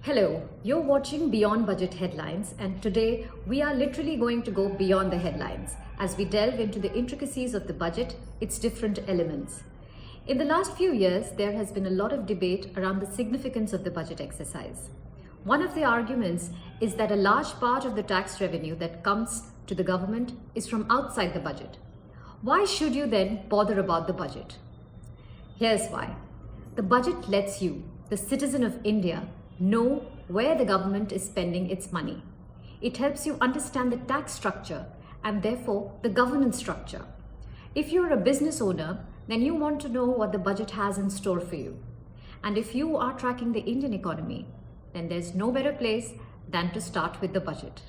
Hello, you're watching Beyond Budget Headlines, and today we are literally going to go beyond the headlines as we delve into the intricacies of the budget, its different elements. In the last few years, there has been a lot of debate around the significance of the budget exercise. One of the arguments is that a large part of the tax revenue that comes to the government is from outside the budget. Why should you then bother about the budget? Here's why. The budget lets you, the citizen of India, know where the government is spending its money. It helps you understand the tax structure and therefore the governance structure. If you're a business owner, then you want to know what the budget has in store for you. And if you are tracking the Indian economy, then there's no better place than to start with the budget.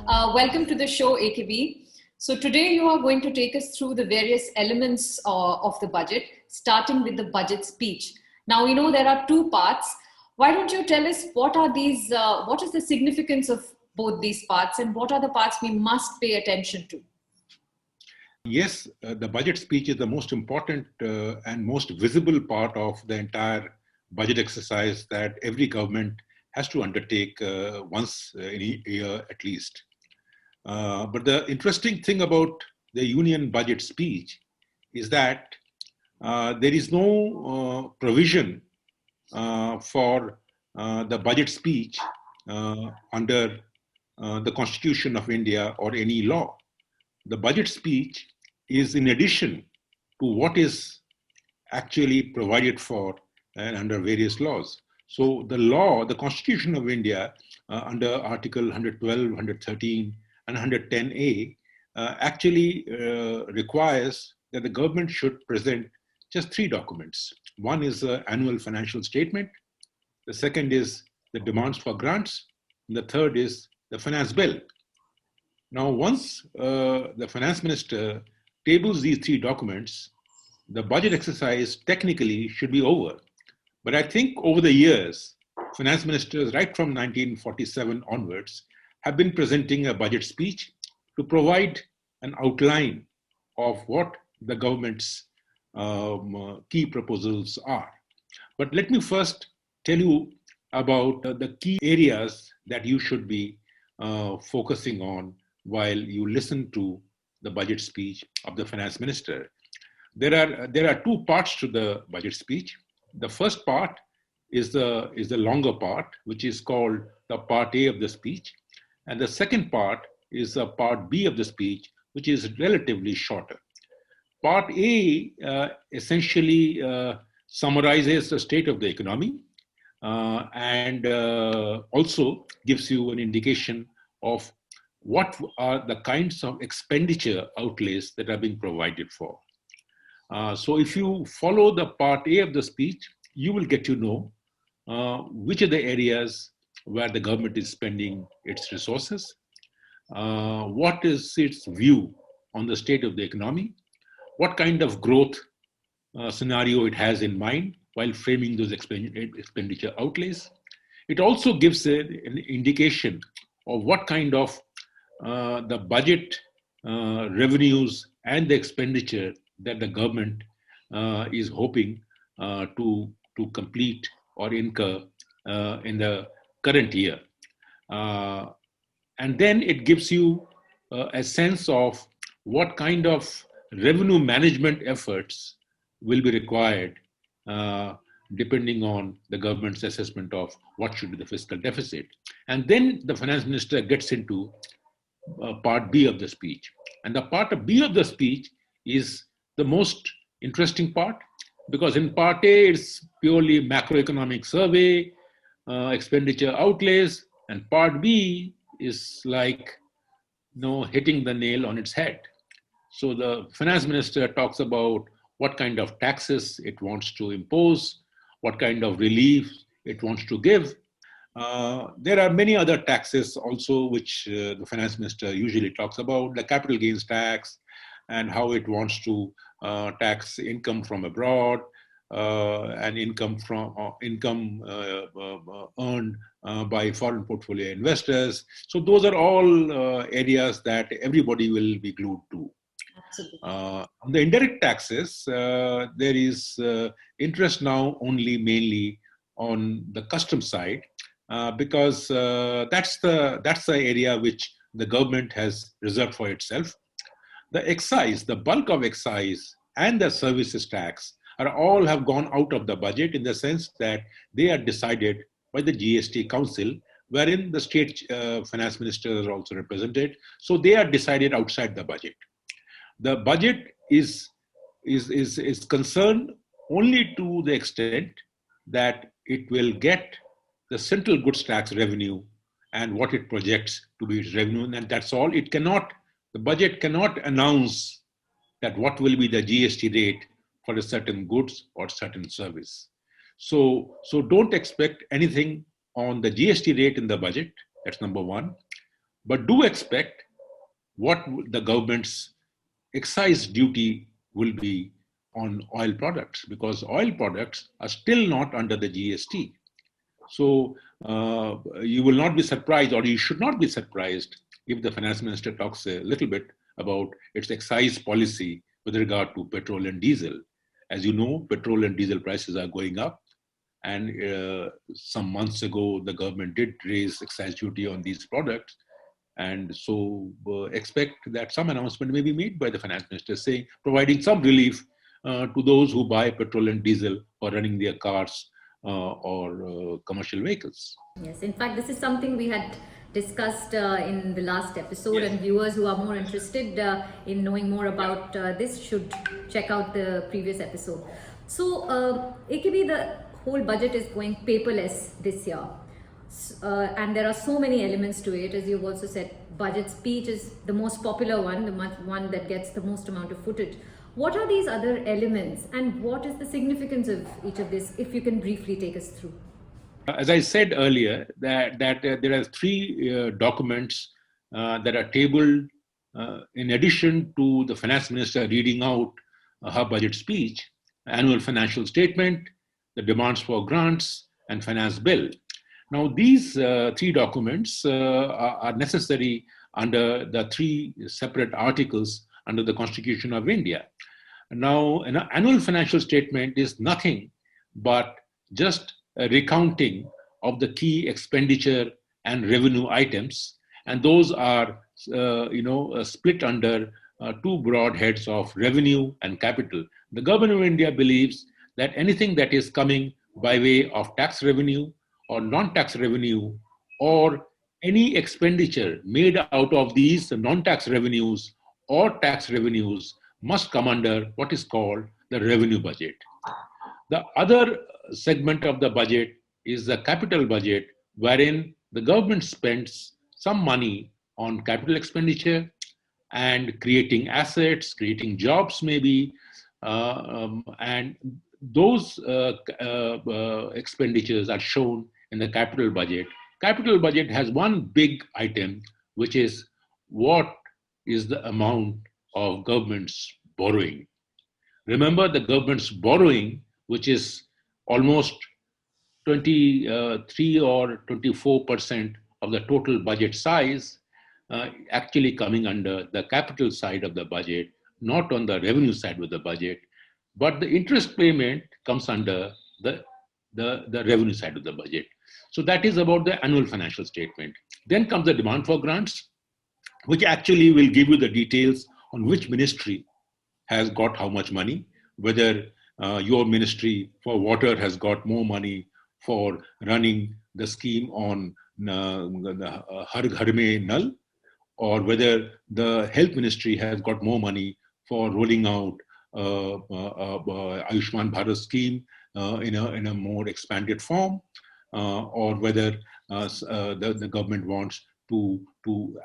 Welcome to the show, AKB. So today you are going to take us through the various elements of the budget, starting with the budget speech. Now, we know there are two parts. Why don't you tell us what are these, what is the significance of both these parts and what are the parts we must pay attention to? Yes, the budget speech is the most important and most visible part of the entire budget exercise that every government has to undertake once in a year at least. But the interesting thing about the union budget speech is that there is no provision for the budget speech under the Constitution of India or any law. The budget speech is in addition to what is actually provided for and under various laws. So the law, the Constitution of India, under Article 112, 113, and 110A, actually requires that the government should present just three documents. One is the annual financial statement, the second is the demands for grants, and the third is the finance bill. Now, once the finance minister tables these three documents, the budget exercise technically should be over. But I think over the years, finance ministers, right from 1947 onwards, have been presenting a budget speech to provide an outline of what the government's key proposals are. But let me first tell you about the key areas that you should be focusing on while you listen to the budget speech of the finance minister. There are two parts to the budget speech. The first part is the longer part, which is called the part A of the speech. And the second part is the part B of the speech, which is relatively shorter. Part A essentially summarizes the state of the economy and also gives you an indication of what are the kinds of expenditure outlays that are being provided for. So if you follow the part A of the speech, you will get to know which are the areas where the government is spending its resources, what is its view on the state of the economy, what kind of growth scenario it has in mind while framing those expenditure outlays. It also gives an indication of what kind of the budget revenues and the expenditure that the government is hoping to complete or incur in the current year. And then it gives you a sense of what kind of revenue management efforts will be required depending on the government's assessment of what should be the fiscal deficit. And then the finance minister gets into part B of the speech. And the part B of the speech is the most interesting part because in part A, it's purely macroeconomic survey, expenditure outlays, and part B is like hitting the nail on its head. So the finance minister talks about what kind of taxes it wants to impose, what kind of relief it wants to give. There are many other taxes also which the finance minister usually talks about, the capital gains tax and how it wants to tax income from abroad, and income earned by foreign portfolio investors. So those are all areas that everybody will be glued to. Absolutely. On the indirect taxes, there is interest now only mainly on the custom side, because that's the area which the government has reserved for itself. The excise, the bulk of excise and the services tax are all have gone out of the budget, in the sense that they are decided by the GST Council, wherein the state finance ministers are also represented. So they are decided outside the budget. The budget is concerned only to the extent that it will get the central goods tax revenue and what it projects to be its revenue, and that's all. The budget cannot announce that what will be the GST rate for a certain goods or certain service. So don't expect anything on the GST rate in the budget. That's number one. But do expect what the government's excise duty will be on oil products, because oil products are still not under the GST. So you will not be surprised, or you should not be surprised, if the finance minister talks a little bit about its excise policy with regard to petrol and diesel. As you know, petrol and diesel prices are going up. And some months ago, the government did raise excise duty on these products. And so expect that some announcement may be made by the finance minister, saying, providing some relief to those who buy petrol and diesel for running their cars or commercial vehicles. Yes, in fact, this is something we had discussed in the last episode, Yes. and viewers who are more interested in knowing more about this should check out the previous episode. So, AKB, the whole budget is going paperless this year. And there are so many elements to it. As you've also said, budget speech is the most popular one, the one that gets the most amount of footage. What are these other elements, and what is the significance of each of this, if you can briefly take us through? As I said earlier, that there are three documents that are tabled in addition to the finance minister reading out her budget speech: annual financial statement, the demands for grants, and finance bill. Now, these three documents are necessary under the three separate articles under the Constitution of India. Now, an annual financial statement is nothing but just a recounting of the key expenditure and revenue items, and those are split under two broad heads of revenue and capital. The government of India believes that anything that is coming by way of tax revenue or non-tax revenue, or any expenditure made out of these non-tax revenues or tax revenues, must come under what is called the revenue budget. The other segment of the budget is the capital budget, wherein the government spends some money on capital expenditure and creating assets, creating jobs maybe, and those expenditures are shown in the capital budget. Capital budget has one big item, which is what is the amount of government's borrowing. Remember, the government's borrowing, which is almost 23 or 24% of the total budget size, actually coming under the capital side of the budget, not on the revenue side of the budget, but the interest payment comes under the revenue side of the budget. So that is about the annual financial statement. Then comes the demand for grants, which actually will give you the details on which ministry has got how much money, whether your ministry for water has got more money for running the scheme on Har Ghar Mein Nal, or whether the health ministry has got more money for rolling out Ayushman Bharat scheme in a more expanded form, or whether the government wants to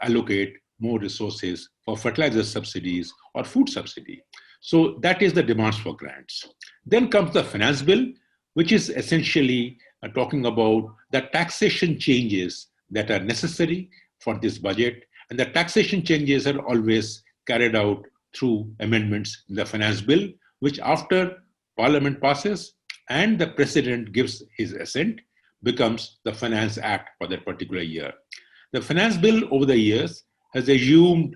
allocate more resources for fertilizer subsidies or food subsidy. So that is the demands for grants. Then comes the finance bill, which is essentially talking about the taxation changes that are necessary for this budget. And the taxation changes are always carried out through amendments in the finance bill, which after Parliament passes and the President gives his assent, becomes the Finance Act for that particular year. The finance bill over the years has assumed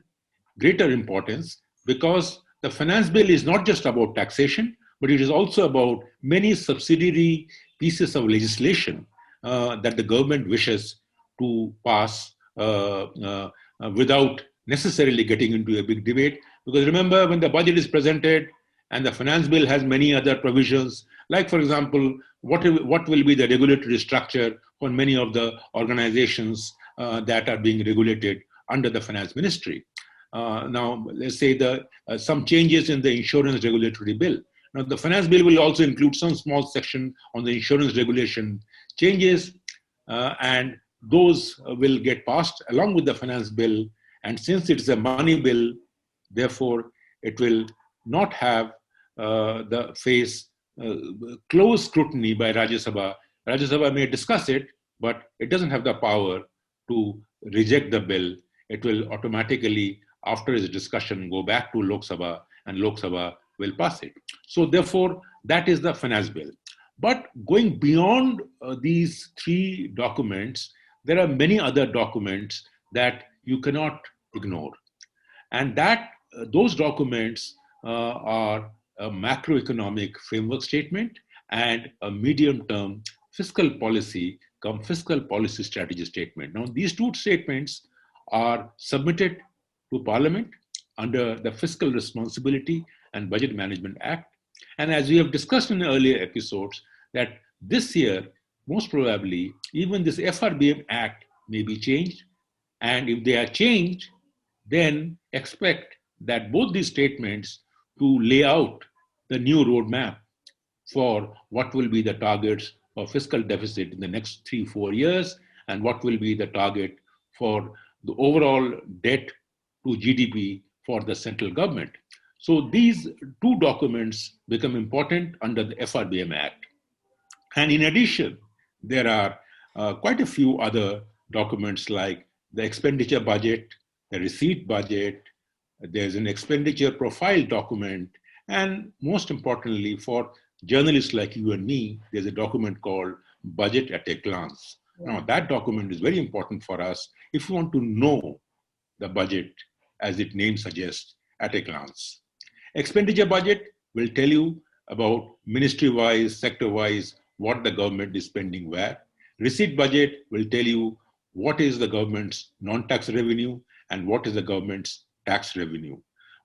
greater importance because the finance bill is not just about taxation, but it is also about many subsidiary pieces of legislation that the government wishes to pass without necessarily getting into a big debate. Because remember, when the budget is presented and the finance bill has many other provisions, like, for example, what will be the regulatory structure for many of the organizations that are being regulated under the finance ministry. Now, let's say some changes in the insurance regulatory bill. Now, the finance bill will also include some small section on the insurance regulation changes, and those will get passed along with the finance bill. And since it's a money bill, therefore, it will not have the face close scrutiny by Rajya Sabha. Rajya Sabha may discuss it, but it doesn't have the power to reject the bill. It will automatically, after its discussion, go back to Lok Sabha, and Lok Sabha will pass it. So therefore, that is the finance bill. But going beyond these three documents, there are many other documents that you cannot ignore. And those documents are a macroeconomic framework statement and a medium-term fiscal policy strategy statement. Now, these two statements are submitted to Parliament under the Fiscal Responsibility and Budget Management Act. And as we have discussed in earlier episodes, that this year, most probably, even this FRBM Act may be changed. And if they are changed, then expect that both these statements to lay out the new roadmap for what will be the targets for fiscal deficit in the next 3-4 years, and what will be the target for the overall debt to GDP for the central government. So these two documents become important under the FRBM Act. And in addition, there are quite a few other documents like the expenditure budget, the receipt budget, there's an expenditure profile document, and most importantly, for journalists like you and me, there's a document called Budget at a Glance. Now, that document is very important for us if you want to know the budget, as its name suggests, at a glance. Expenditure budget will tell you about ministry-wise, sector-wise, what the government is spending where. Receipt budget will tell you what is the government's non-tax revenue and what is the government's tax revenue.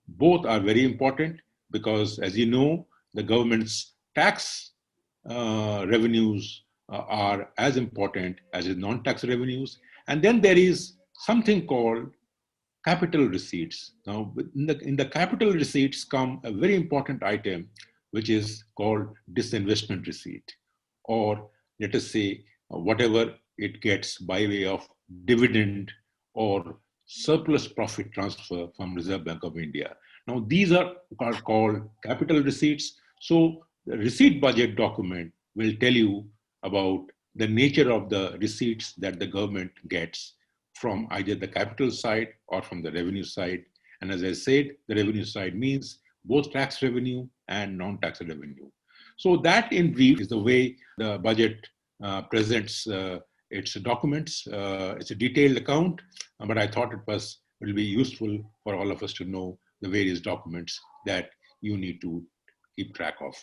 Both are very important because, as you know, the government's tax revenues are as important as its non-tax revenues. And then there is something called capital receipts. Now, in the capital receipts come a very important item, which is called disinvestment receipt, or let us say whatever it gets by way of dividend or surplus profit transfer from Reserve Bank of India. Now, these are called capital receipts. So the receipt budget document will tell you about the nature of the receipts that the government gets from either the capital side or from the revenue side. And as I said, the revenue side means both tax revenue and non-tax revenue. So that in brief is the way the budget presents its documents. It's a detailed account, but I thought it will be useful for all of us to know the various documents that you need to keep track of.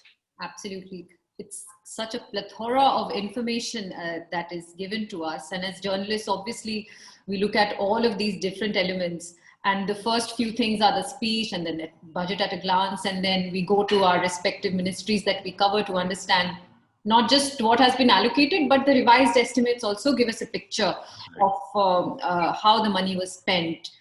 Absolutely. It's such a plethora of information that is given to us. And as journalists, obviously, we look at all of these different elements. And the first few things are the speech and the budget at a glance. And then we go to our respective ministries that we cover to understand not just what has been allocated, but the revised estimates also give us a picture of how the money was spent.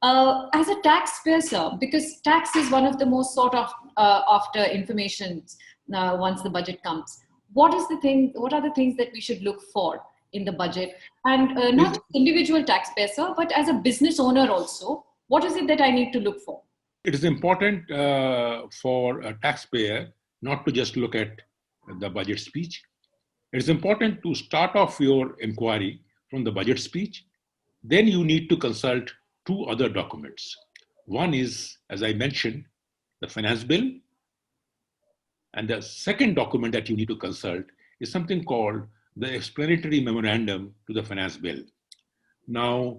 As a taxpayer, sir, because tax is one of the most sought after information once the budget comes. What are the things that we should look for in the budget? And not just individual taxpayer, sir, but as a business owner also, what is it that I need to look for? It is important for a taxpayer not to just look at the budget speech. It is important to start off your inquiry from the budget speech. Then you need to consult two other documents. One is, as I mentioned, the finance bill. And the second document that you need to consult is something called the explanatory memorandum to the finance bill. Now,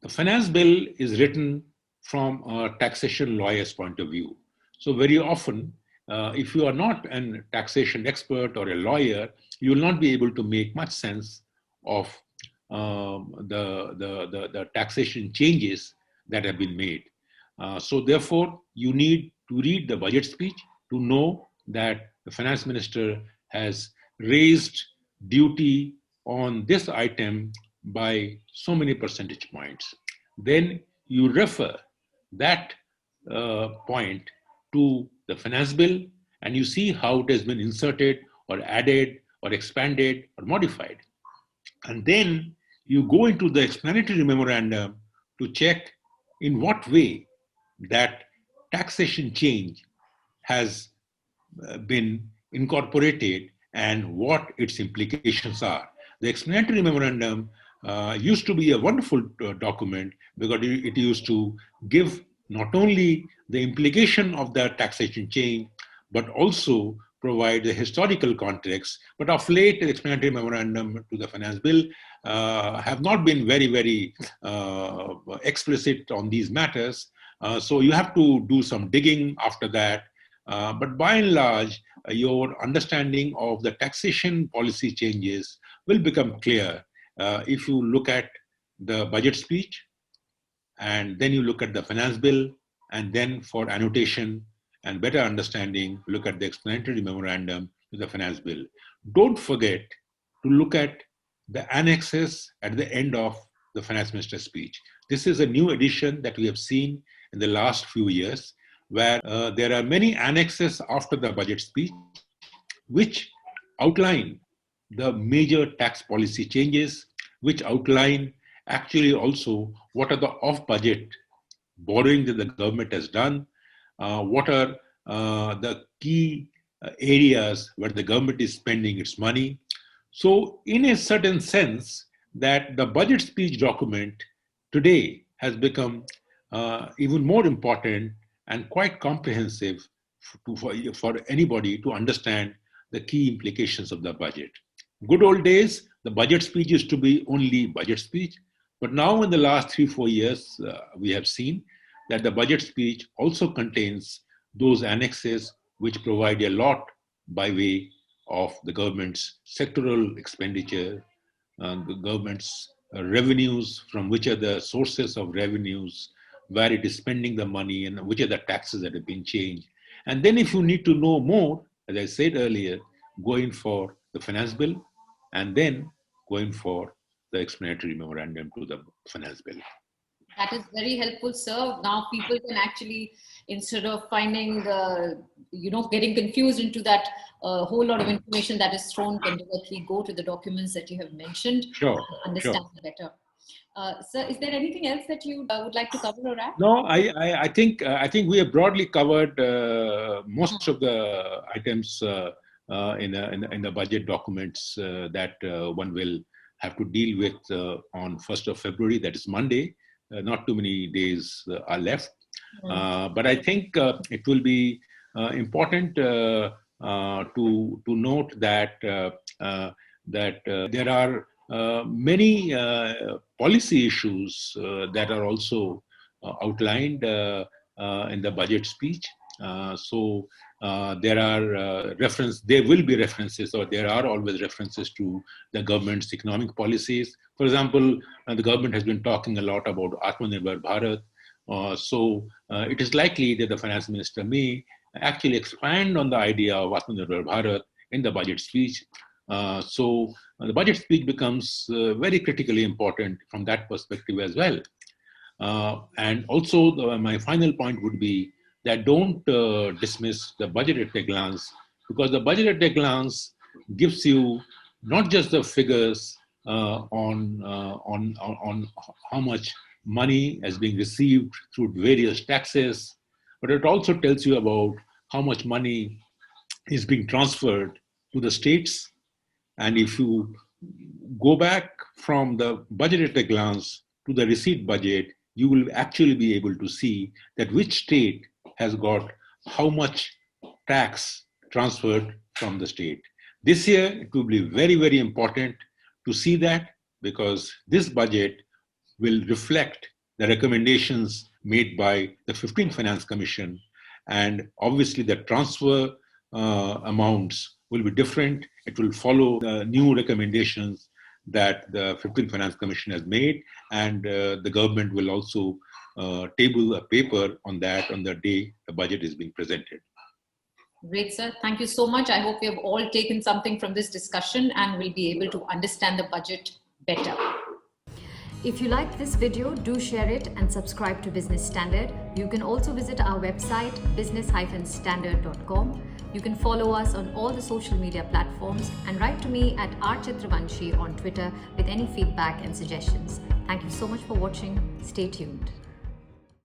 the finance bill is written from a taxation lawyer's point of view. So very often, if you are not a taxation expert or a lawyer, you will not be able to make much sense of the taxation changes that have been made. So therefore, you need to read the budget speech to know that the finance minister has raised duty on this item by so many percentage points. Then you refer that point to the finance bill and you see how it has been inserted or added or expanded or modified. And then you go into the explanatory memorandum to check in what way that taxation change has been incorporated and what its implications are. The explanatory memorandum used to be a wonderful document because it used to give not only the implication of the taxation change, but also provide the historical context. But of late, the explanatory memorandum to the finance bill have not been very explicit on these matters. So you have to do some digging after that. But by and large, your understanding of the taxation policy changes will become clear if you look at the budget speech, and then you look at the finance bill, and then for annotation and better understanding, look at the explanatory memorandum to the finance bill. Don't forget to look at the annexes at the end of the finance minister's speech. This is a new addition that we have seen in the last few years, where there are many annexes after the budget speech, which outline the major tax policy changes, which outline actually also what are the off-budget borrowing that the government has done, what are the key areas where the government is spending its money. So in a certain sense, that the budget speech document today has become even more important and quite comprehensive for anybody to understand the key implications of the budget. Good old days, the budget speech used to be only budget speech, but now in the last 3-4 years, we have seen that the budget speech also contains those annexes which provide a lot by way of the government's sectoral expenditure, the government's revenues, from which are the sources of revenues, where it is spending the money, and which are the taxes that have been changed. And then if you need to know more, as I said earlier, go in for the finance bill, and then go in for the explanatory memorandum to the finance bill. That is very helpful, sir. Now people can actually, instead of finding, getting confused into that whole lot of information that is thrown, can directly go to the documents that you have mentioned. Sure. Understand better. Sir, is there anything else that you would like to cover or add? No, I think we have broadly covered most of the items in the budget documents that one will have to deal with on 1st of February, that is Monday. Not too many days are left. But I think it will be important to note that there are many policy issues that are also outlined in the budget speech. So there will be references, or there are always references to the government's economic policies. For example, the government has been talking a lot about Atmanirbhar Bharat. So it is likely that the finance minister may actually expand on the idea of Atmanirbhar Bharat in the budget speech. So the budget speech becomes very critically important from that perspective as well. And also my final point would be that don't dismiss the budget at a glance, because the budget at a glance gives you not just the figures on how much money is being received through various taxes, but it also tells you about how much money is being transferred to the states. And if you go back from the budget at a glance to the receipt budget, you will actually be able to see that which state has got how much tax transferred from the state. This year, it will be very important to see that, because this budget will reflect the recommendations made by the 15th Finance Commission. And obviously the transfer amounts will be different. It will follow the new recommendations that the 15th Finance Commission has made, and the government will also table a paper on that on the day the budget is being presented. Great, sir. Thank you so much. I hope we have all taken something from this discussion and will be able to understand the budget better. If you liked this video, do share it and subscribe to Business Standard. You can also visit our website, business-standard.com. You can follow us on all the social media platforms and write to me at rchitravanshi on Twitter with any feedback and suggestions. Thank you so much for watching. Stay tuned.